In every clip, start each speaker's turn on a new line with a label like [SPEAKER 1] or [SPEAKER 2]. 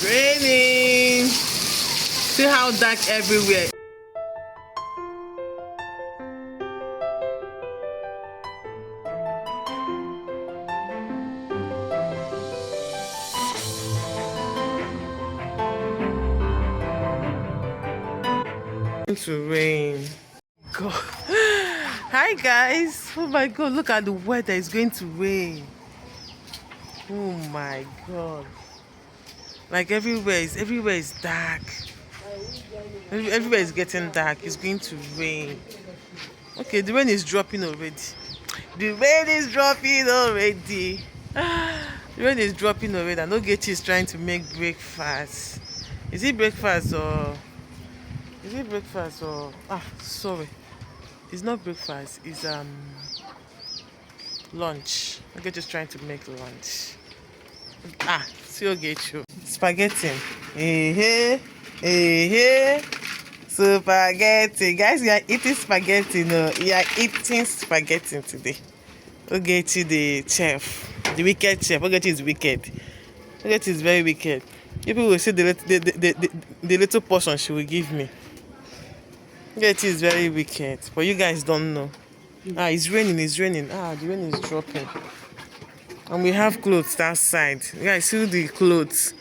[SPEAKER 1] Raining. See how dark everywhere. To rain. God. Hi guys. Oh my god, look at the weather. It's going to rain. Oh my god. Like everywhere is dark. Everywhere is getting dark. It's going to rain. Okay, the rain is dropping already. The rain is dropping already. The rain is dropping already. And Ogechi is trying to make breakfast. Is it breakfast or sorry. It's not breakfast, it's lunch. Ogechi is trying to make lunch. See Ogechi. Spaghetti. Spaghetti. Guys, we are eating spaghetti. No, we are eating spaghetti today. Ogechi, the chef, the wicked chef. Ogechi is wicked. Ogechi is very wicked. People will see the little portion she will give me. Ogechi is very wicked, but you guys don't know. It's raining. The rain is dropping. And we have clothes outside. You guys see the clothes.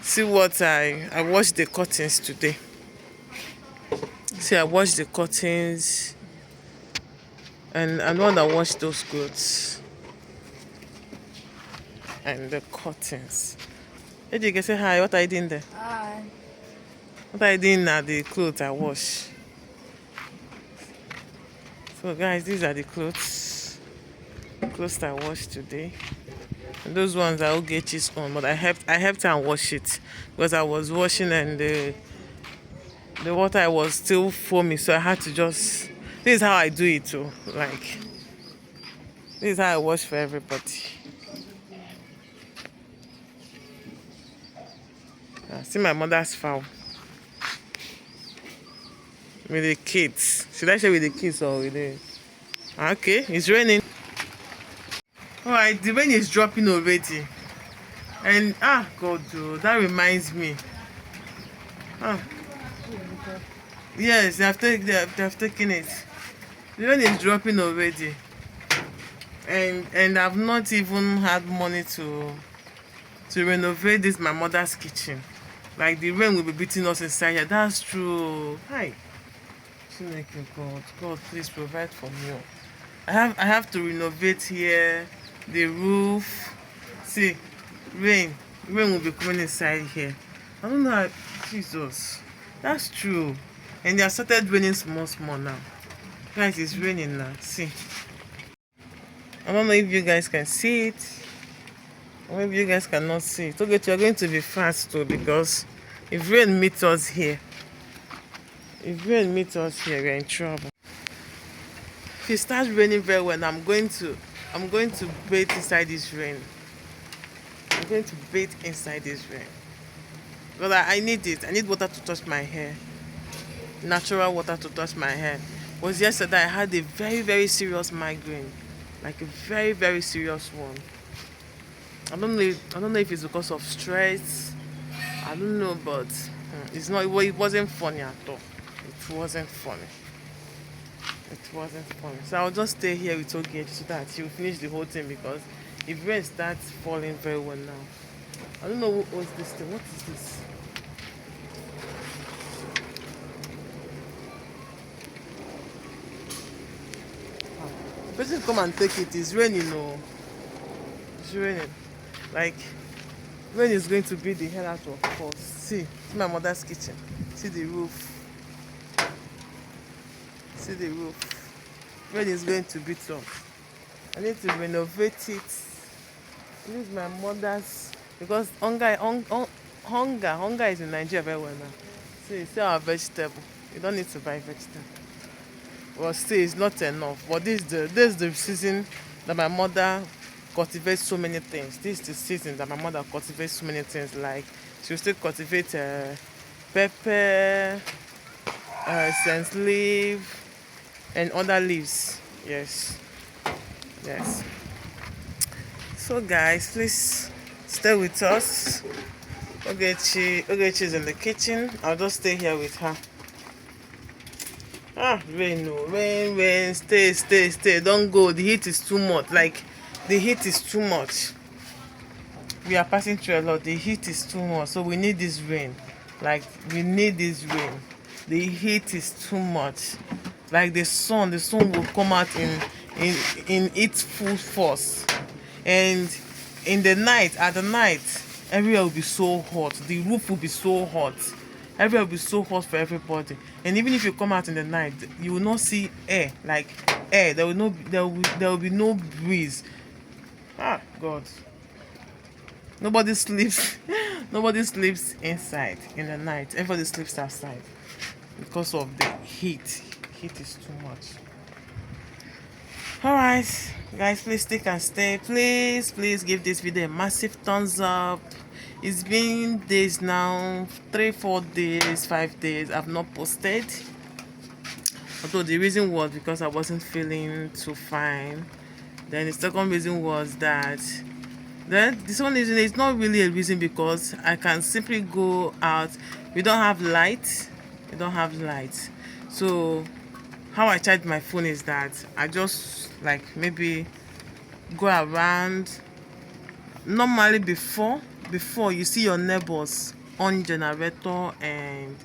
[SPEAKER 1] See what I washed the curtains today. See, I washed the curtains. And I'm the one that washed those clothes. And the curtains. Hey, you can say hi. What are you doing there?
[SPEAKER 2] Hi.
[SPEAKER 1] What are you doing now? The clothes I wash. So guys, these are the clothes I washed today. And those ones are Ogechi's own, but I helped her wash it because I was washing and the water was still foamy, so I had to just. This is how I do it too. Like, this is how I wash for everybody. See my mother's fowl with the kids. Should I share with the kids or with the? Okay, it's raining. Alright, the rain is dropping already. And God, that reminds me. Yes, they have taken it. The rain is dropping already. And I've not even had money to renovate this my mother's kitchen. Like the rain will be beating us inside here. That's true. Hi. God, please provide for me. I have to renovate here. The roof. See, rain will be coming inside here. I don't know how. Jesus, that's true. And they have started raining small now. Guys, it's raining now. See, I don't know if you guys can see it, or maybe you guys cannot see it. Okay, you're going to be fast too, because if rain meets us here, we're in trouble. If it starts raining very well, I'm going to bathe inside this rain. I'm going to bathe inside this rain. But I need it. I need water to touch my hair. Natural water to touch my hair. Was yesterday I had a very, very serious migraine. Like a very, very serious one. I don't know if it's because of stress. I don't know, but it wasn't funny at all. It wasn't funny. So I'll just stay here with Ogechi so that she'll finish the whole thing, because if rain starts falling very well now. I don't know what's this thing. What is this? The person come and take it. It's raining, no. It's raining. Like, rain is going to beat the hell out of us. See my mother's kitchen. See the roof. Rain is going to beat us. I need to renovate it. This is my mother's, because hunger is in Nigeria very well now. See our vegetable. You don't need to buy vegetable. Well, still it's not enough. But this is the season that my mother cultivates so many things. This is the season that my mother cultivates so many things. Like she'll still cultivate pepper, sense leaf, and other leaves. Yes. So guys, please stay with us. Ogechi's in the kitchen. I'll just stay here with her. Ah, rain, no, rain, stay. Don't go. The heat is too much. Like, the heat is too much. We are passing through a lot. The heat is too much, so we need this rain. Like, we need this rain. The heat is too much. Like the sun will come out in its full force, and at the night, everywhere will be so hot. The roof will be so hot. Everywhere will be so hot for everybody. And even if you come out in the night, you will not see air. Like air, there will be no breeze. Ah, God. Nobody sleeps. Nobody sleeps inside in the night. Everybody sleeps outside because of the heat. Heat is too much. All right, guys, please stick and stay. Please give this video a massive thumbs up. It's been days now, 3-4 days, 5 days I've not posted. Although the reason was because I wasn't feeling too fine. Then the second reason was that the second reason is not really a reason, because I can simply go out. We don't have light. So how I charge my phone is that I just like maybe go around. Normally before you see your neighbors on generator and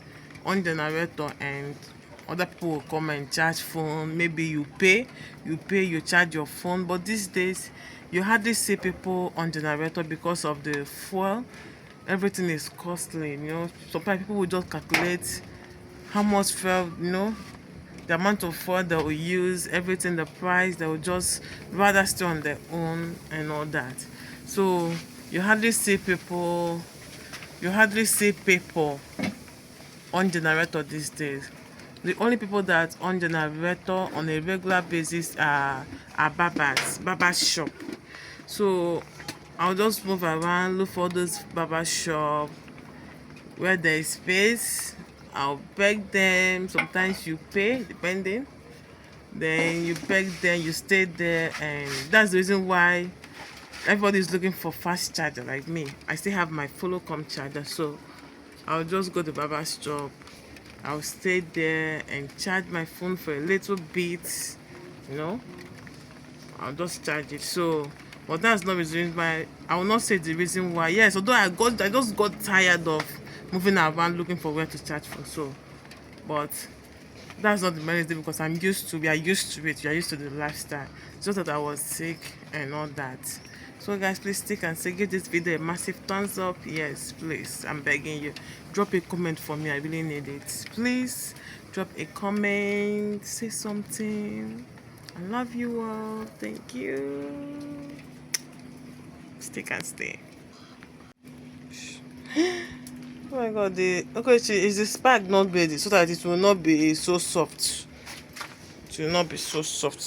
[SPEAKER 1] other people will come and charge phone. Maybe you pay, you charge your phone. But these days you hardly see people on generator because of the fuel. Everything is costly, you know. Sometimes people will just calculate how much fuel, you know, the amount of fuel they will use, everything, the price. They will just rather stay on their own and all that. So you hardly see people on generator these days. The only people that on generator on a regular basis are barber shop. So I'll just move around, look for those barber shop where there is space. I'll beg them. Sometimes you pay, depending. Then you beg them, you stay there, and that's the reason why everybody is looking for fast charger like me. I still have my follow-come charger, so I'll just go to barber shop. I'll stay there and charge my phone for a little bit, you know. I'll just charge it. So, but that's not the reason why. I will not say the reason why. Yes, although I just got tired of moving around looking for where to charge for. So, but that's not the main reason, because we are used to it. We are used to the lifestyle. It's just that I was sick and all that. So guys, please stick and say, give this video a massive thumbs up. Yes, please, I'm begging you. Drop a comment for me. I really need it. Please drop a comment, say something. I love you all. Thank you. Stick and stay. Oh my God, is the spark not ready, so that it will not be so soft? It will not be so soft.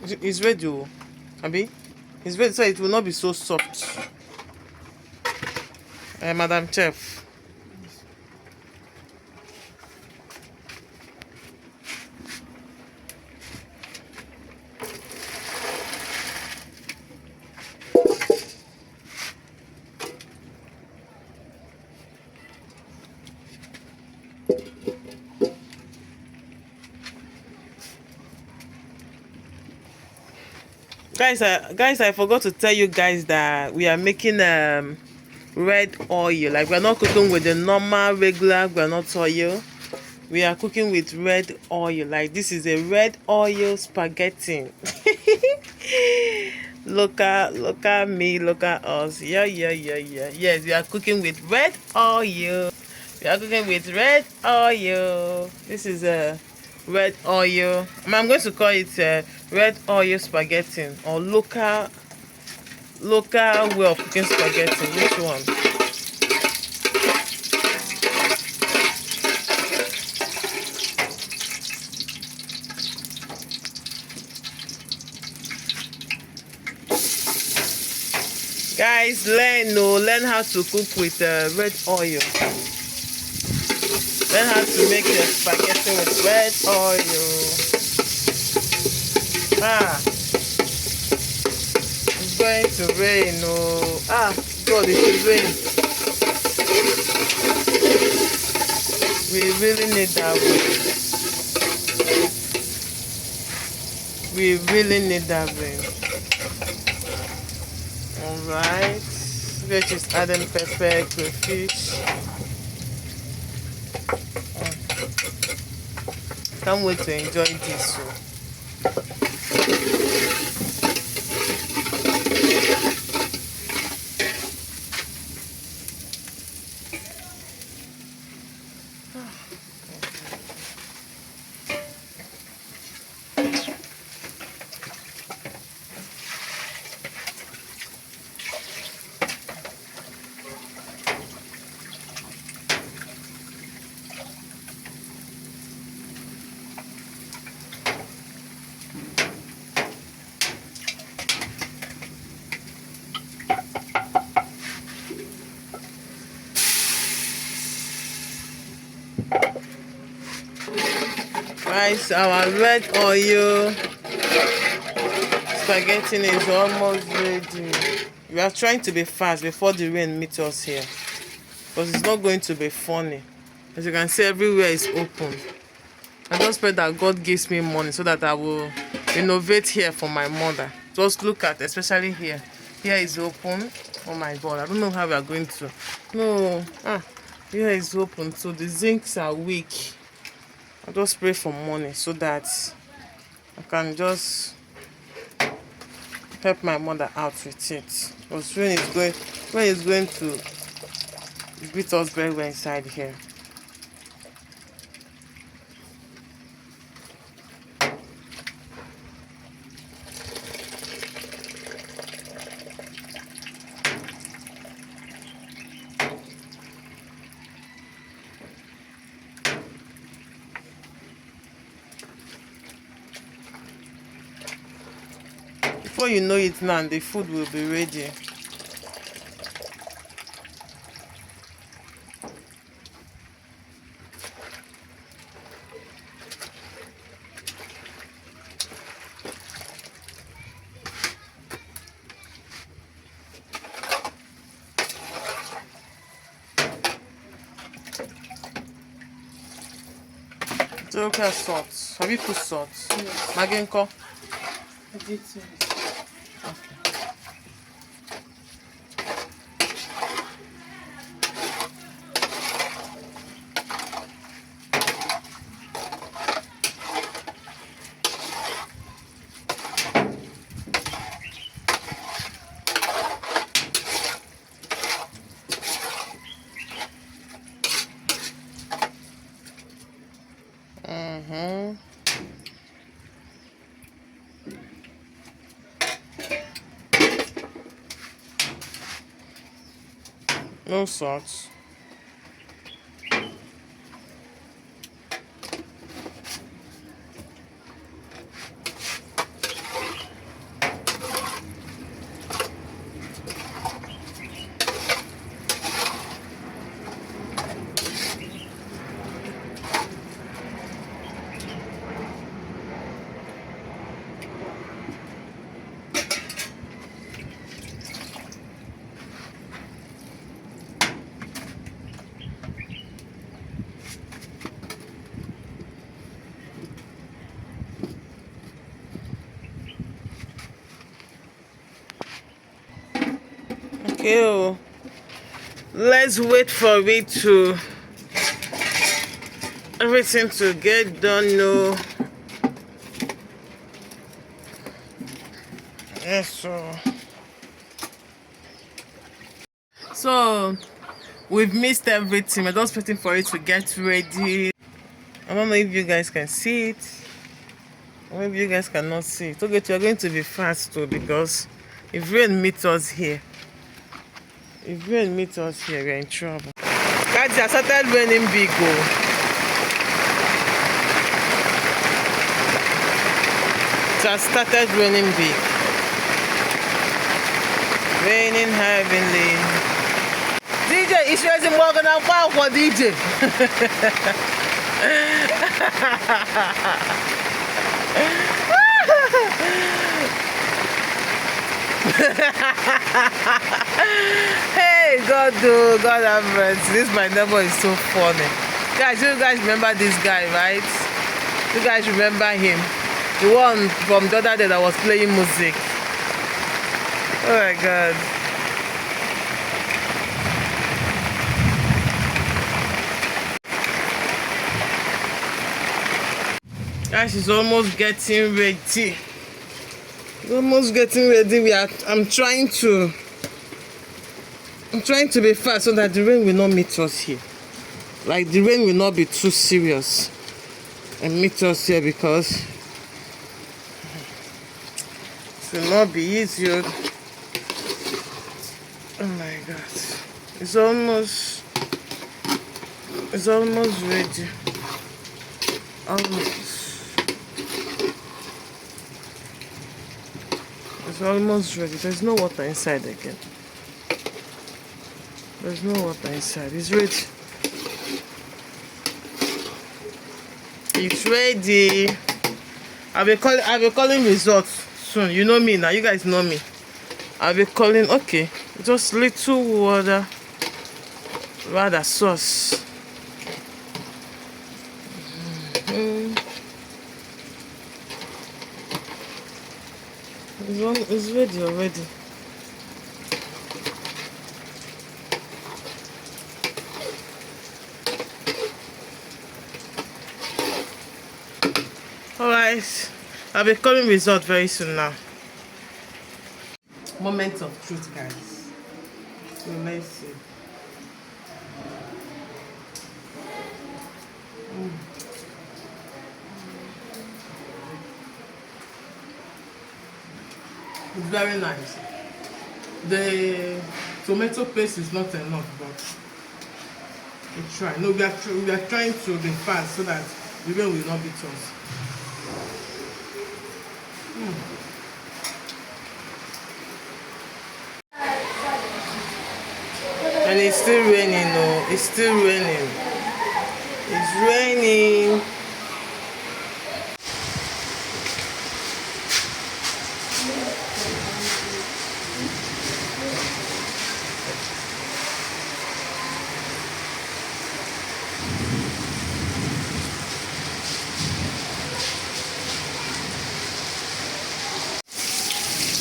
[SPEAKER 1] It's ready, oh. Abi? It's ready, so it will not be so soft. Madam Chef. Guys, I forgot to tell you guys that we are making red oil. Like, we're not cooking with the normal regular groundnut oil. We are cooking with red oil. Like, this is a red oil spaghetti. Look at me, look at us. Yeah. Yes, we are cooking with red oil. This is a red oil. I'm going to call it red oil spaghetti, or local way of cooking spaghetti. Which one? Guys, learn how to cook with red oil. Learn how to make your spaghetti with red oil. going to rain. Oh, God, it will rain. We really need that rain. We really need that rain. Alright. We're just adding pepper, crayfish. Can't wait to enjoy this. So. Right, our red oil spaghetti is almost ready. We are trying to be fast before the rain meets us here, because it's not going to be funny. As you can see, everywhere is open. I just pray that God gives me money so that I will renovate here for my mother. Just look at, especially here. Here is open. Oh my God, I don't know how we are going to. No, here is open, so the zincs are weak. I just pray for money so that I can just help my mother out with it. Because rain is going to beat us very well inside here. Before you know it now, the food will be ready. So okay, salt. Have you put salt? Yes. Maggi nko?
[SPEAKER 2] I did so.
[SPEAKER 1] No salt. Okay, let's wait for it to everything to get done. No, yes, so we've missed everything. We're just waiting for it to get ready. I don't know if you guys can see it. Maybe you guys cannot see it. Okay, we are going to be fast too, because if rain meets us here, we are in trouble. Guys, it started raining big. It has started raining big. Raining heavily. DJ, it's raising more than a power for DJ. Hey, God, oh, God have mercy. This my neighbor is so funny. Guys, you guys remember this guy, right? You guys remember him? The one from the other day that was playing music. Oh my God. Guys, she's almost getting ready. Almost getting ready. I'm trying to be fast so that the rain will not meet us here. Like the rain will not be too serious and meet us here, because it will not be easy. Oh my God. It's almost ready. It's almost ready. There's no water inside again. There's no water inside. It's ready. It's ready. I'll be calling results soon. You know me now. You guys know me. I'll be calling. Okay, just little water, rather sauce. It's ready already. Alright, I'll be calling result very soon now. Moment of truth, guys. So let's see. It's very nice. The tomato paste is not enough, but we try. No, we are trying to be fast so that the rain will not beat us. And it's still raining, no. It's still raining. It's raining.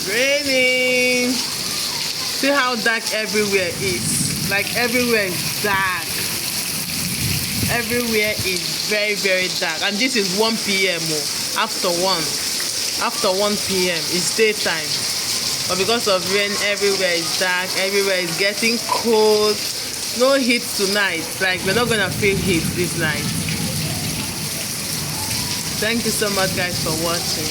[SPEAKER 1] Raining. See how dark everywhere is. Like everywhere is dark. Everywhere is very, very dark. And this is 1 p.m. After 1 p.m. it's daytime. But because of rain, everywhere is dark. Everywhere is getting cold. No heat tonight. Like we're not gonna feel heat this night. Thank you so much, guys, for watching.